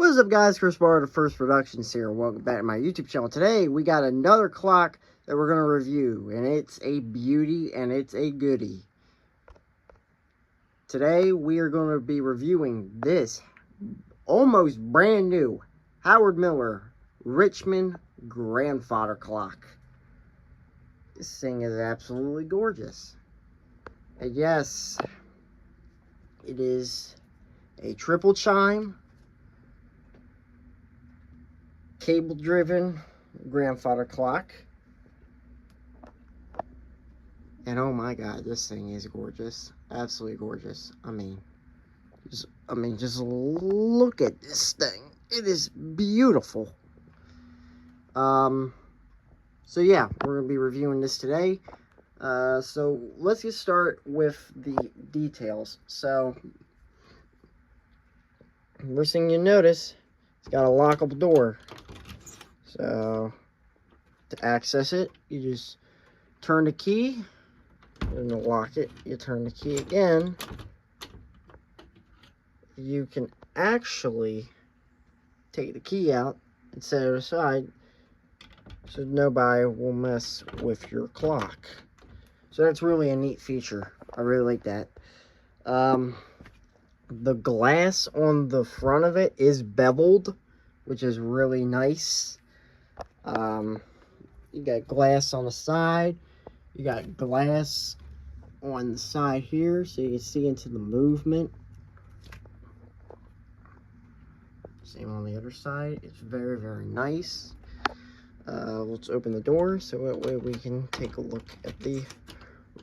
What is up, guys? Chris Barr, the First Productions here. Welcome back to my YouTube channel. Today, we got another clock that we're going to review, and it's a beauty, and it's a goodie. Today, we are going to be reviewing this almost brand new Howard Miller Richmond grandfather clock. This thing is absolutely gorgeous. And yes, it is a triple chime, cable-driven grandfather clock. And oh my god, this thing is gorgeous. Absolutely gorgeous. I mean, just look at this thing. It is beautiful. So yeah, we're going to be reviewing this today. So let's get started with the details. So, first thing you notice, it's got a lockable door. So, to access it, you just turn the key, and to lock it, you turn the key again. You can actually take the key out and set it aside so nobody will mess with your clock. So that's really a neat feature. I really like that. The glass on the front of it is beveled, which is really nice. You got glass on the side. You got glass on the side here, so you can see into the movement. Same on the other side. It's very, very nice. Let's open the door so that way we can take a look at the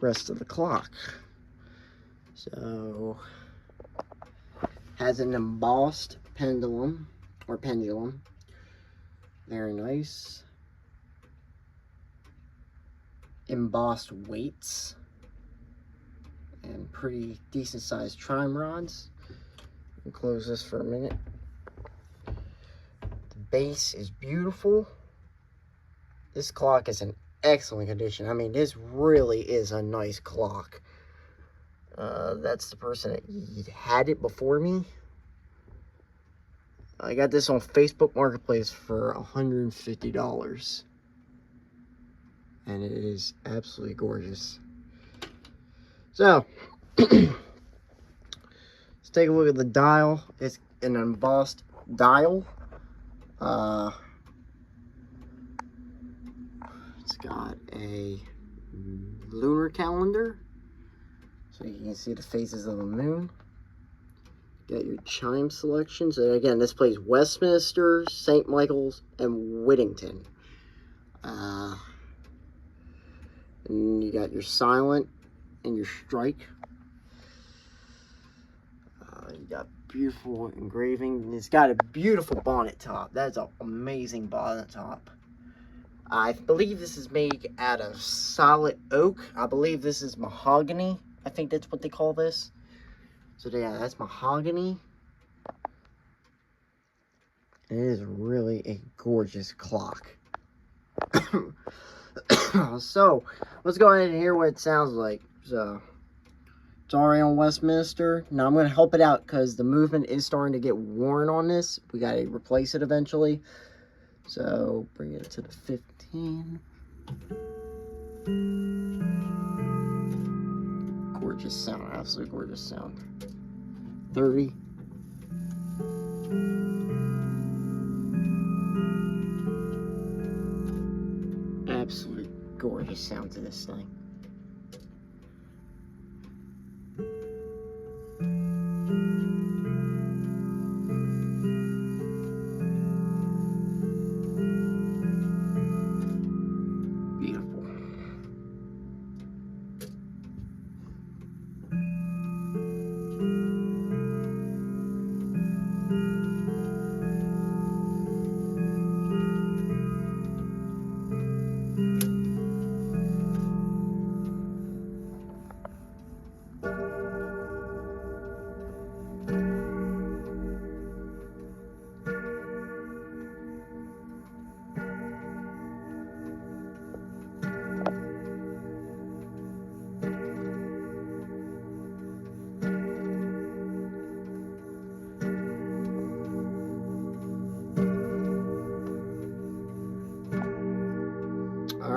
rest of the clock. So, has an embossed pendulum. Very nice. Embossed weights and pretty decent sized chime rods. We'll close this for a minute. The base is beautiful. This clock is in excellent condition. I mean, this really is a nice clock. That's the person that had it before me. I got this on Facebook Marketplace for $150. And it is absolutely gorgeous. So, let's take a look at the dial. It's an embossed dial. It's got a lunar calendar, so you can see the phases of the moon. Got your chime selections. And again, this plays Westminster, St. Michael's, and Whittington. And you got your silent and your strike. You got beautiful engraving. And it's got a beautiful bonnet top. That's an amazing bonnet top. I believe this is made out of solid oak. I believe this is mahogany. I think that's what they call this. So yeah, that's mahogany. It is really a gorgeous clock. So, let's go ahead and hear what it sounds like. So, it's already on Westminster. Now, I'm going to help it out because the movement is starting to get worn on this. We got to replace it eventually. So, bring it to the 15. Gorgeous sound. Absolutely gorgeous sound. 30. Absolutely gorgeous sound to this thing. Beautiful.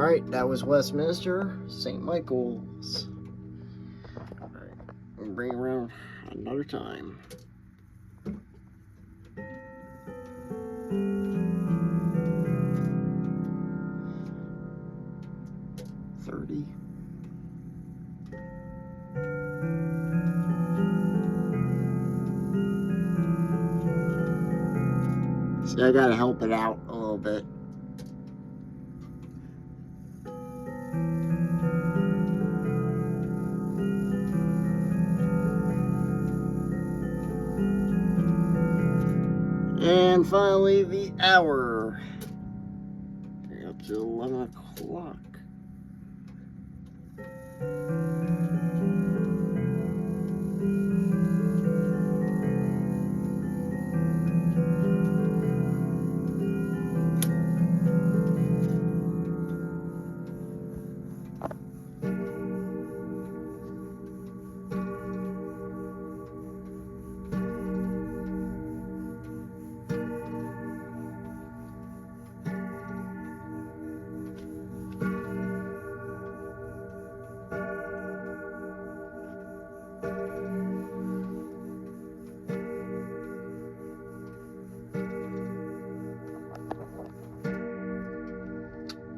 Alright, that was Westminster, St. Michael's. Alright, we'll bring it around another time. See, I gotta help it out a little bit. And finally, the hour. Up to 11 o'clock.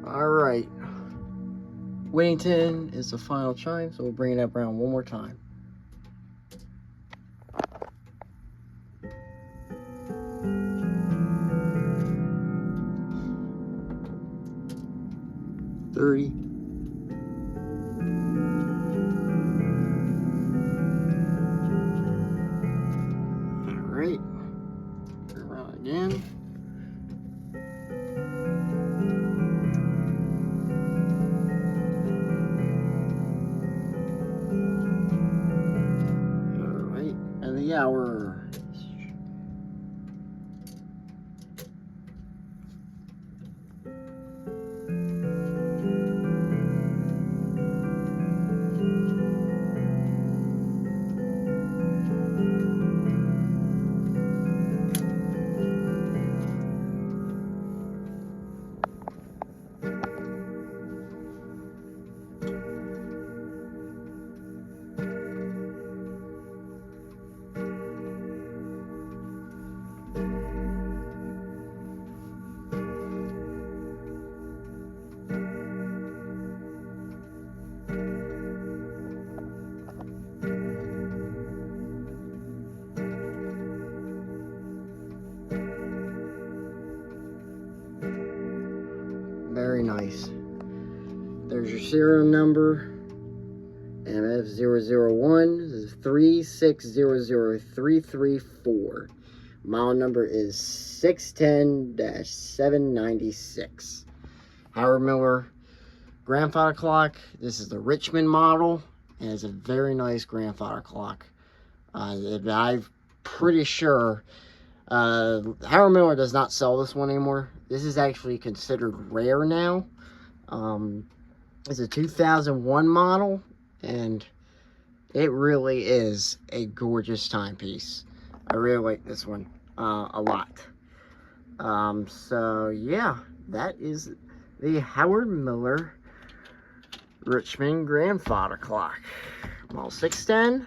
Alright, Whittington is the final chime, so we'll bring it up around one more time. $30. Alright, around again. The hour. Very nice. There's your serial number. MF001 is 3600334. Model number is 610-796. Howard Miller grandfather clock. This is the Richmond model, and it's a very nice grandfather clock. I'm pretty sure Howard Miller does not sell this one anymore. This is actually considered rare now. It's a 2001 model, and it really is a gorgeous timepiece. I really like this one a lot. So yeah, that is the Howard Miller Richmond grandfather clock. Model 610,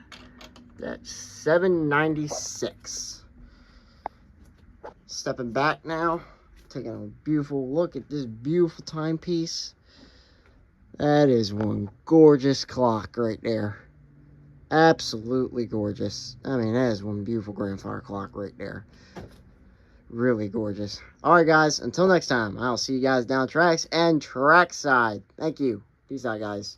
that's 796. Stepping back now, taking a beautiful look at this beautiful timepiece. That is one gorgeous clock right there. Absolutely gorgeous. I mean, that is one beautiful grandfather clock right there. Really gorgeous. Alright guys, until next time, I'll see you guys down tracks and trackside. Thank you. Peace out guys.